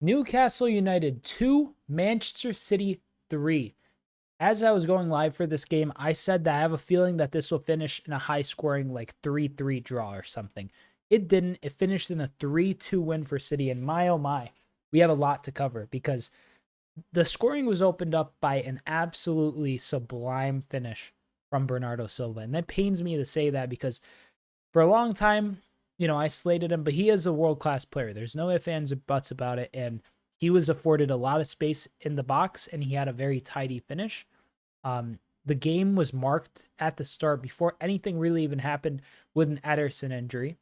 Newcastle United 2, Manchester City 3. As I was going live for this game, I said that I have a feeling that this will finish in a high scoring like 3-3 draw or something. It didn't. It finished in a 3-2 win for City. And my oh my, we have a lot to cover because the scoring was opened up by an absolutely sublime finish from Bernardo Silva. And that pains me to say that because for a long time, I slated him, but he is a world-class player. There's no ifs, ands, or buts about it. And he was afforded a lot of space in the box, and he had a very tidy finish. The game was marked at the start before anything really even happened with an Ederson injury.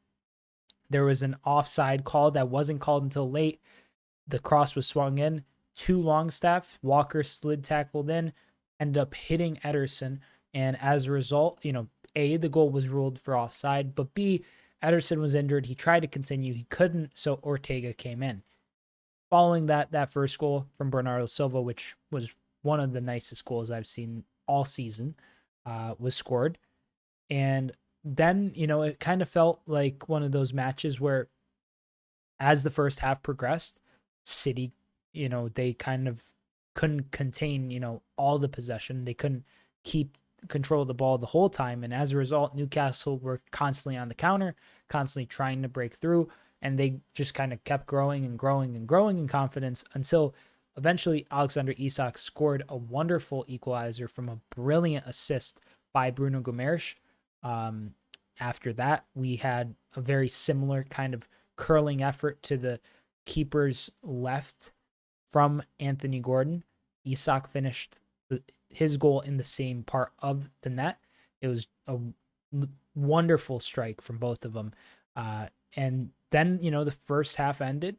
There was an offside call that wasn't called until late. The cross was swung in. Two Longstaff, Walker slid tackled in, ended up hitting Ederson. And as a result, A, the goal was ruled for offside, but B, Ederson was injured. He tried to continue. He couldn't, so Ortega came in. Following that first goal from Bernardo Silva, which was one of the nicest goals I've seen all season, was scored. And then, it kind of felt like one of those matches where as the first half progressed, City, they kind of couldn't contain, all the possession. They couldn't keep control of the ball the whole time. And as a result, Newcastle were constantly on the counter, constantly trying to break through. And they just kind of kept growing and growing and growing in confidence until eventually Alexander Isak scored a wonderful equalizer from a brilliant assist by Bruno Guimaraes. After that, we had a very similar kind of curling effort to the keeper's left from Anthony Gordon. Isak finished his goal in the same part of the net. It was a wonderful strike from both of them. And then, the first half ended.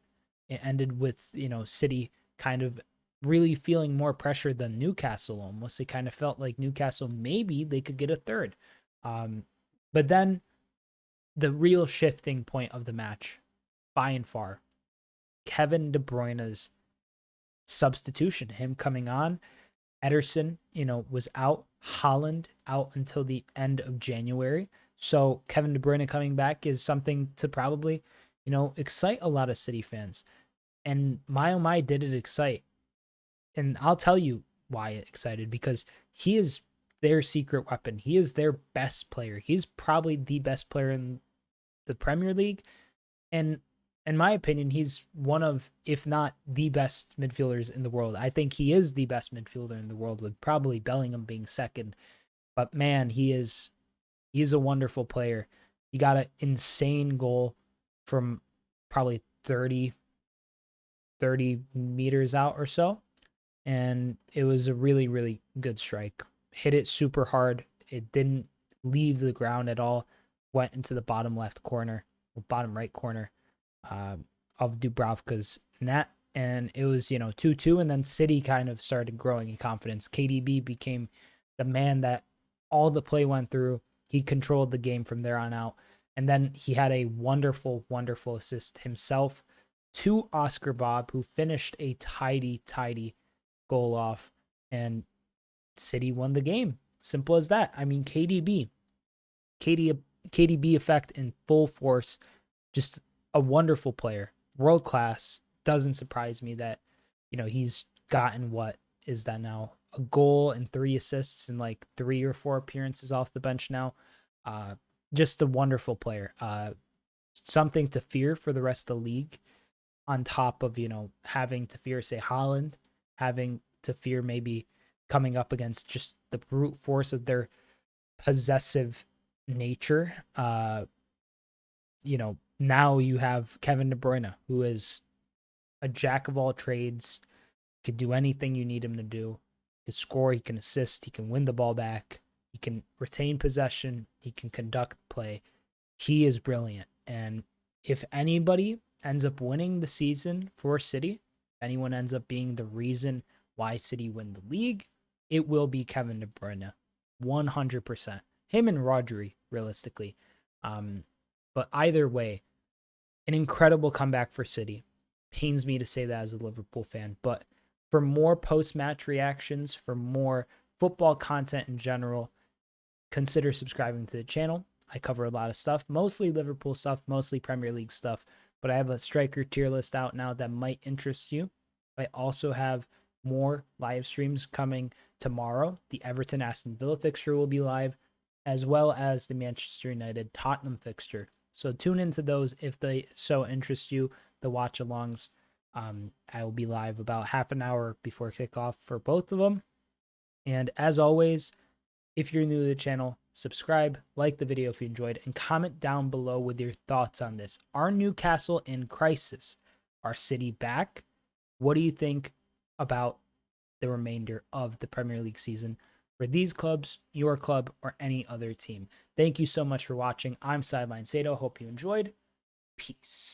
It ended with, City kind of really feeling more pressure than Newcastle almost. It kind of felt like Newcastle, maybe they could get a third. But then the real shifting point of the match, by and far, Kevin De Bruyne's substitution, him coming on. Ederson, was out. Haaland out until the end of January. So Kevin De Bruyne coming back is something to probably, excite a lot of City fans. And my oh my, did it excite. And I'll tell you why it excited, because he is their secret weapon. He is their best player. He's probably the best player in the Premier League. And in my opinion, he's one of, if not the best midfielders in the world. I think he is the best midfielder in the world, with probably Bellingham being second. But man, he's a wonderful player. He got an insane goal from probably 30 meters out or so. And it was a really, really good strike. Hit it super hard. It didn't leave the ground at all. Went into the bottom left corner, or bottom right corner of Dubravka's net. And it was, 2-2. And then City kind of started growing in confidence. KDB became the man that all the play went through. He controlled the game from there on out. And then he had a wonderful, wonderful assist himself to Oscar Bobb, who finished a tidy goal off. And City won the game. Simple as that. I mean, KDB effect in full force. Just a wonderful player. World class. Doesn't surprise me that, he's gotten, what is that now? A goal and 3 assists in like 3 or 4 appearances off the bench now. Just a wonderful player. Something to fear for the rest of the league, on top of, having to fear, say, Haaland, having to fear maybe coming up against just the brute force of their possessive nature. Now you have Kevin De Bruyne, who is a jack of all trades, can do anything you need him to do. He can score, he can assist, he can win the ball back, he can retain possession, he can conduct play. He is brilliant. And if anybody ends up winning the season for City, if anyone ends up being the reason why City win the league, it will be Kevin De Bruyne. 100%. Him and Rodri, realistically. But either way, an incredible comeback for City. Pains me to say that as a Liverpool fan, but for more post-match reactions, for more football content in general, consider subscribing to the channel. I cover a lot of stuff, mostly Liverpool stuff, mostly Premier League stuff, but I have a striker tier list out now that might interest you. I also have more live streams coming tomorrow. The Everton Aston Villa fixture will be live, as well as the Manchester United Tottenham fixture. So tune into those if they so interest you. The watch alongs. I will be live about half an hour before kickoff for both of them. And as always, if you're new to the channel, subscribe, like the video if you enjoyed, and comment down below with your thoughts on this. Are Newcastle in crisis? Are City back? What do you think about the remainder of the Premier League season for these clubs, your club, or any other team? Thank you so much for watching. I'm Sideline Sedo. Hope you enjoyed. Peace.